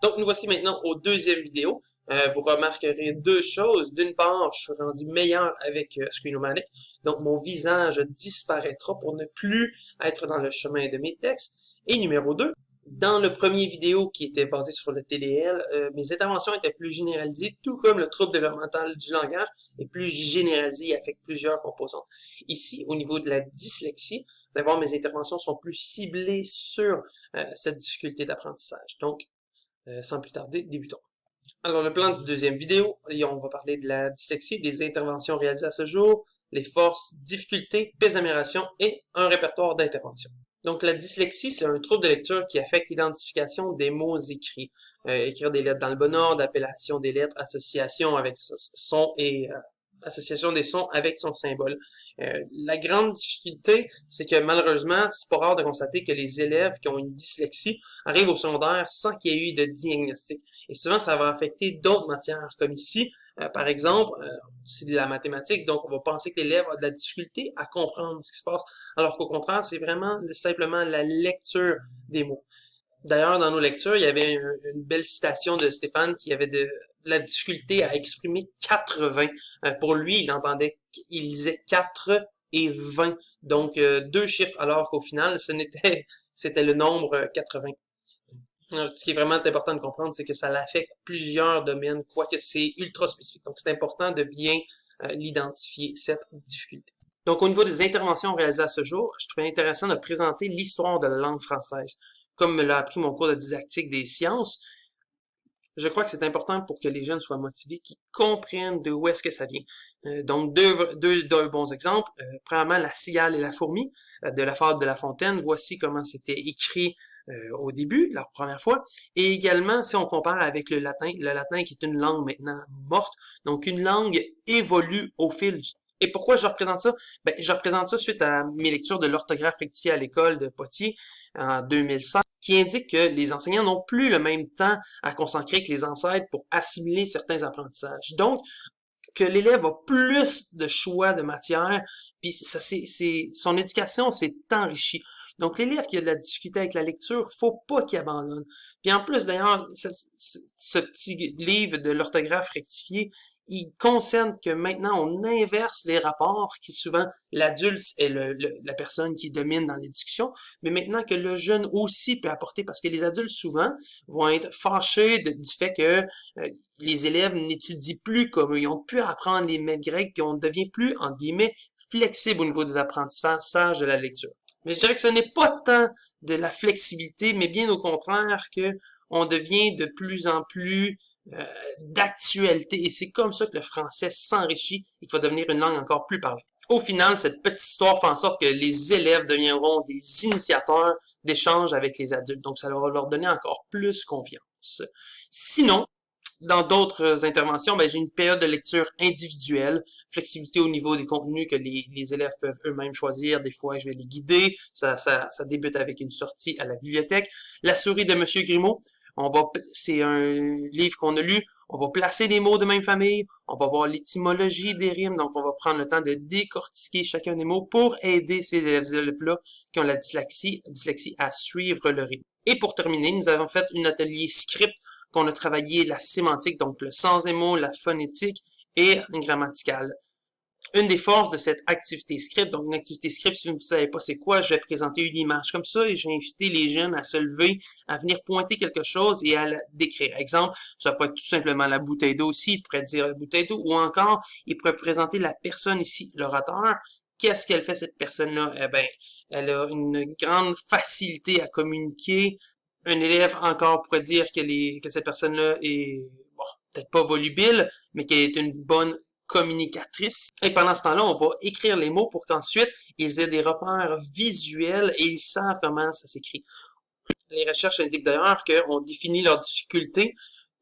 Donc, nous voici maintenant au deuxième vidéo. Vous remarquerez deux choses. D'une part, je suis rendu meilleur avec Screenomatic. Donc, mon visage disparaîtra pour ne plus être dans le chemin de mes textes. Et numéro 2, dans le premier vidéo qui était basé sur le TDL, mes interventions étaient plus généralisées, tout comme le trouble de la mental du langage est plus généralisé et affecte plusieurs composantes. Ici, au niveau de la dyslexie, vous allez voir, mes interventions sont plus ciblées sur cette difficulté d'apprentissage. Donc, sans plus tarder, débutons. Alors, le plan du deuxième vidéo, et on va parler de la dyslexie, des interventions réalisées à ce jour, les forces, difficultés, pistes d'amélioration et un répertoire d'intervention. Donc, la dyslexie, c'est un trouble de lecture qui affecte l'identification des mots écrits. Écrire des lettres dans le bon ordre, appellation des lettres, association avec son et association des sons avec son symbole. La grande difficulté, c'est que malheureusement, c'est pas rare de constater que les élèves qui ont une dyslexie arrivent au secondaire sans qu'il y ait eu de diagnostic. Et souvent, ça va affecter d'autres matières, comme ici, par exemple, c'est de la mathématique, donc on va penser que l'élève a de la difficulté à comprendre ce qui se passe, alors qu'au contraire, c'est vraiment simplement la lecture des mots. D'ailleurs, dans nos lectures, il y avait une belle citation de Stéphane qui avait de la difficulté à exprimer 80. Pour lui, il lisait 4 et 20. Donc, deux chiffres, alors qu'au final, c'était le nombre 80. Alors, ce qui est vraiment important de comprendre, c'est que ça l'affecte plusieurs domaines, quoique c'est ultra spécifique. Donc, c'est important de bien l'identifier, cette difficulté. Donc, au niveau des interventions réalisées à ce jour, je trouvais intéressant de présenter l'histoire de la langue française. Comme me l'a appris mon cours de didactique des sciences, je crois que c'est important pour que les jeunes soient motivés, qu'ils comprennent d'où est-ce que ça vient. Donc, deux bons exemples. Premièrement, la cigale et la fourmi de la fable de La Fontaine. Voici comment c'était écrit au début, la première fois. Et également, si on compare avec le latin qui est une langue maintenant morte, donc une langue évolue au fil du temps. Et pourquoi je représente ça? Ben, je représente ça suite à mes lectures de l'orthographe rectifiée à l'école de Poitiers en 2005, qui indique que les enseignants n'ont plus le même temps à consacrer que les ancêtres pour assimiler certains apprentissages. Donc, que l'élève a plus de choix de matière, puis son éducation s'est enrichie. Donc, l'élève qui a de la difficulté avec la lecture, faut pas qu'il abandonne. Puis en plus, d'ailleurs, ce petit livre de l'orthographe rectifiée, il concerne que maintenant, on inverse les rapports, qui souvent, l'adulte est la personne qui domine dans les discussions, mais maintenant que le jeune aussi peut apporter, parce que les adultes, souvent, vont être fâchés du fait que les élèves n'étudient plus comme eux, ils ont pu apprendre les maîtres grecs, puis on devient plus, entre guillemets, flexible au niveau des apprentissages de la lecture. Mais je dirais que ce n'est pas tant de la flexibilité, mais bien au contraire que on devient de plus en plus d'actualité. Et c'est comme ça que le français s'enrichit et qu'il va devenir une langue encore plus parlée. Au final, cette petite histoire fait en sorte que les élèves deviendront des initiateurs d'échanges avec les adultes. Donc, ça va leur donner encore plus confiance. Sinon, dans d'autres interventions, ben, j'ai une période de lecture individuelle, flexibilité au niveau des contenus que les élèves peuvent eux-mêmes choisir. Des fois, je vais les guider. Ça débute avec une sortie à la bibliothèque. La souris de Monsieur Grimaud. C'est un livre qu'on a lu. On va placer des mots de même famille. On va voir l'étymologie des rimes. Donc, on va prendre le temps de décortiquer chacun des mots pour aider ces élèves-là qui ont la dyslexie à suivre le rythme. Et pour terminer, nous avons fait un atelier script qu'on a travaillé la sémantique, donc le sens des mots, la phonétique et grammaticale. Une des forces de cette activité script, donc une activité script, si vous ne savez pas c'est quoi, je vais présenter une image comme ça et j'ai invité les jeunes à se lever, à venir pointer quelque chose et à la décrire. Exemple, ça peut être tout simplement la bouteille d'eau ici, il pourrait dire la bouteille d'eau, ou encore, il pourrait présenter la personne ici, l'orateur. Qu'est-ce qu'elle fait cette personne-là? Eh bien, elle a une grande facilité à communiquer. Un élève encore pourrait dire que cette personne-là est, bon, peut-être pas volubile, mais qu'elle est une bonne communicatrice. Et pendant ce temps-là, on va écrire les mots pour qu'ensuite, ils aient des repères visuels et ils savent comment ça s'écrit. Les recherches indiquent d'ailleurs qu'on définit leurs difficultés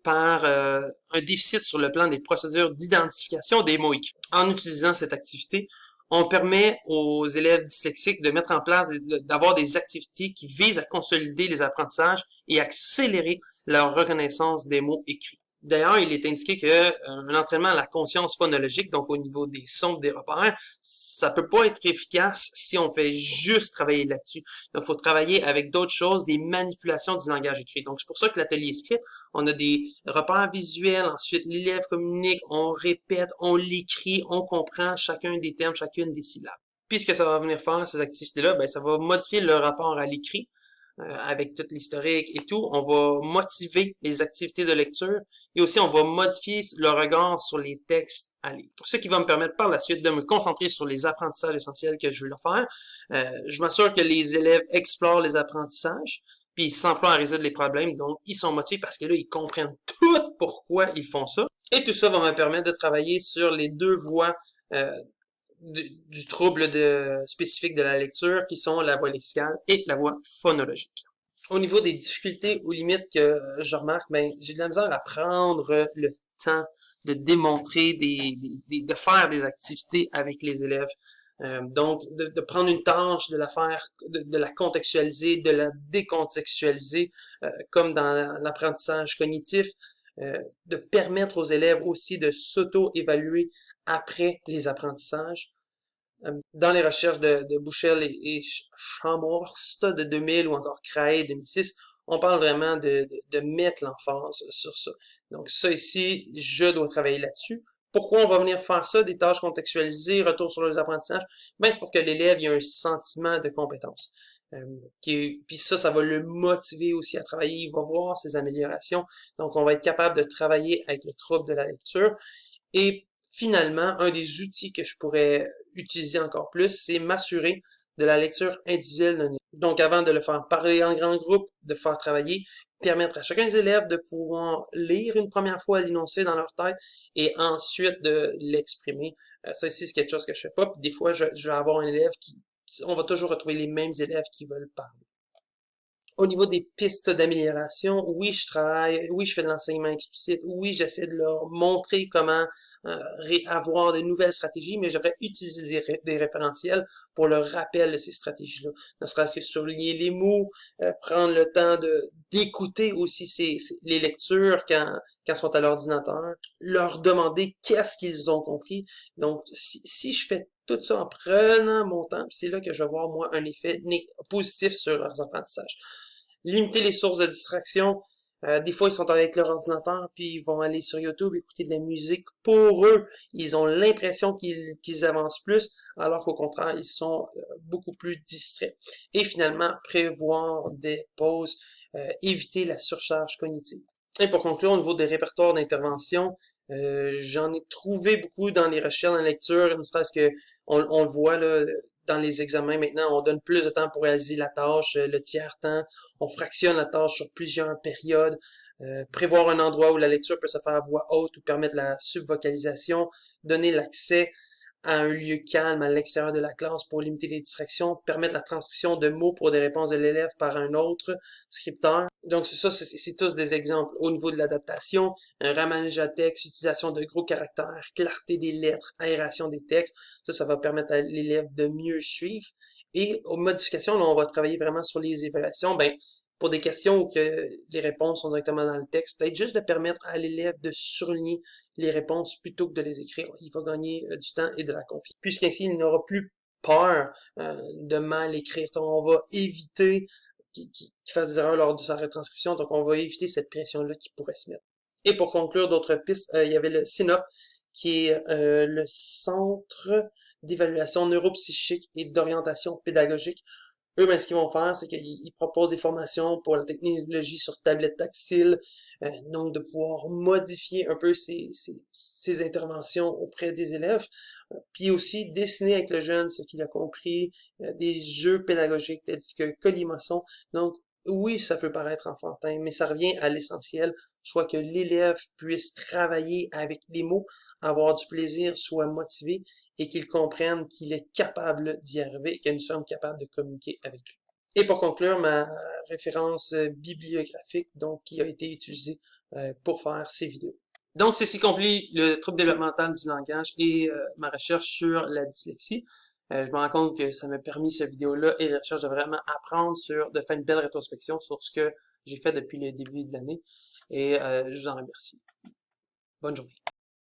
par un déficit sur le plan des procédures d'identification des mots écrits. En utilisant cette activité, on permet aux élèves dyslexiques de mettre en place, d'avoir des activités qui visent à consolider les apprentissages et accélérer leur reconnaissance des mots écrits. D'ailleurs, il est indiqué que un entraînement à la conscience phonologique, donc au niveau des sons, des repères, ça peut pas être efficace si on fait juste travailler là-dessus. Donc, il faut travailler avec d'autres choses, des manipulations du langage écrit. Donc, c'est pour ça que l'atelier script, on a des repères visuels, ensuite l'élève communique, on répète, on l'écrit, on comprend chacun des termes, chacune des syllabes. Puis ce que ça va venir faire, ces activités-là, ben, ça va modifier le rapport à l'écrit, avec tout l'historique et tout. On va motiver les activités de lecture et aussi on va modifier le regard sur les textes à lire. Ce qui va me permettre par la suite de me concentrer sur les apprentissages essentiels que je veux leur faire. Je m'assure que les élèves explorent les apprentissages, puis ils s'emploient à résoudre les problèmes, donc ils sont motivés parce que là, ils comprennent tout pourquoi ils font ça. Et tout ça va me permettre de travailler sur les deux voies du trouble spécifique de la lecture, qui sont la voie lexicale et la voie phonologique. Au niveau des difficultés ou limites que je remarque, ben, j'ai de la misère à prendre le temps de démontrer, de faire des activités avec les élèves. Donc, de prendre une tâche, de la faire, de la contextualiser, de la décontextualiser, comme dans l'apprentissage cognitif, de permettre aux élèves aussi de s'auto-évaluer après les apprentissages. Dans les recherches de Bushell et Schamhorst de 2000 ou encore Craig 2006, on parle vraiment de mettre l'emphase sur ça. Donc ça ici, je dois travailler là-dessus. Pourquoi on va venir faire ça, des tâches contextualisées, retour sur les apprentissages? Ben, c'est pour que l'élève ait un sentiment de compétence. Puis ça va le motiver aussi à travailler, il va voir ses améliorations. Donc, on va être capable de travailler avec le trouble de la lecture. Et finalement, un des outils que je pourrais utiliser encore plus, c'est m'assurer de la lecture individuelle d'un élève. Donc, avant de le faire parler en grand groupe, de faire travailler, permettre à chacun des élèves de pouvoir lire une première fois l'énoncé dans leur tête et ensuite de l'exprimer. Ça ici, c'est quelque chose que je fais pas. Puis des fois, je vais avoir un élève on va toujours retrouver les mêmes élèves qui veulent parler. Au niveau des pistes d'amélioration, oui, je travaille, oui, je fais de l'enseignement explicite, oui, j'essaie de leur montrer comment avoir de nouvelles stratégies, mais j'aurais utilisé des référentiels pour le rappel de ces stratégies-là. Ne serait-ce que surligner les mots, prendre le temps d'écouter aussi les lectures quand ils sont à l'ordinateur, leur demander qu'est-ce qu'ils ont compris. Donc, si je fais tout ça en prenant mon temps, c'est là que je vais voir, moi, un effet positif sur leurs apprentissages. Limiter les sources de distraction. Des fois, ils sont avec leur ordinateur, puis ils vont aller sur YouTube écouter de la musique. Pour eux, ils ont l'impression qu'ils avancent plus, alors qu'au contraire, ils sont beaucoup plus distraits. Et finalement, prévoir des pauses, éviter la surcharge cognitive. Et pour conclure, au niveau des répertoires d'intervention, j'en ai trouvé beaucoup dans les recherches, dans la lecture, ne serait-ce que on le voit là, dans les examens maintenant, on donne plus de temps pour réaliser la tâche, le tiers-temps, on fractionne la tâche sur plusieurs périodes, prévoir un endroit où la lecture peut se faire à voix haute ou permettre la subvocalisation, donner l'accès à un lieu calme à l'extérieur de la classe pour limiter les distractions, permettre la transcription de mots pour des réponses de l'élève par un autre scripteur. Donc c'est tous des exemples. Au niveau de l'adaptation, un ramanage à texte, utilisation de gros caractères, clarté des lettres, aération des textes, ça va permettre à l'élève de mieux suivre. Et aux modifications, là, on va travailler vraiment sur les évaluations. Ben, pour des questions où que les réponses sont directement dans le texte, peut-être juste de permettre à l'élève de surligner les réponses plutôt que de les écrire. Il va gagner du temps et de la confiance. Puisqu'ainsi, il n'aura plus peur de mal écrire. Donc, on va éviter qu'il fasse des erreurs lors de sa retranscription. Donc, on va éviter cette pression-là qui pourrait se mettre. Et pour conclure, d'autres pistes, il y avait le CINOP, qui est le Centre d'évaluation neuropsychique et d'orientation pédagogique. Eux, ben, ce qu'ils vont faire, c'est qu'ils proposent des formations pour la technologie sur tablette tactile, donc de pouvoir modifier un peu ces interventions auprès des élèves, puis aussi dessiner avec le jeune ce qu'il a compris, des jeux pédagogiques tels que colimaçon. Donc, oui, ça peut paraître enfantin, mais ça revient à l'essentiel, soit que l'élève puisse travailler avec les mots, avoir du plaisir, soit motivé, et qu'il comprenne qu'il est capable d'y arriver et que nous sommes capables de communiquer avec lui. Et pour conclure, ma référence bibliographique, donc, qui a été utilisée pour faire ces vidéos. Donc, ceci conclut le trouble développemental du langage et ma recherche sur la dyslexie. Je me rends compte que ça m'a permis, cette vidéo-là, et la recherche de vraiment apprendre de faire une belle rétrospection sur ce que j'ai fait depuis le début de l'année. Et je vous en remercie. Bonne journée.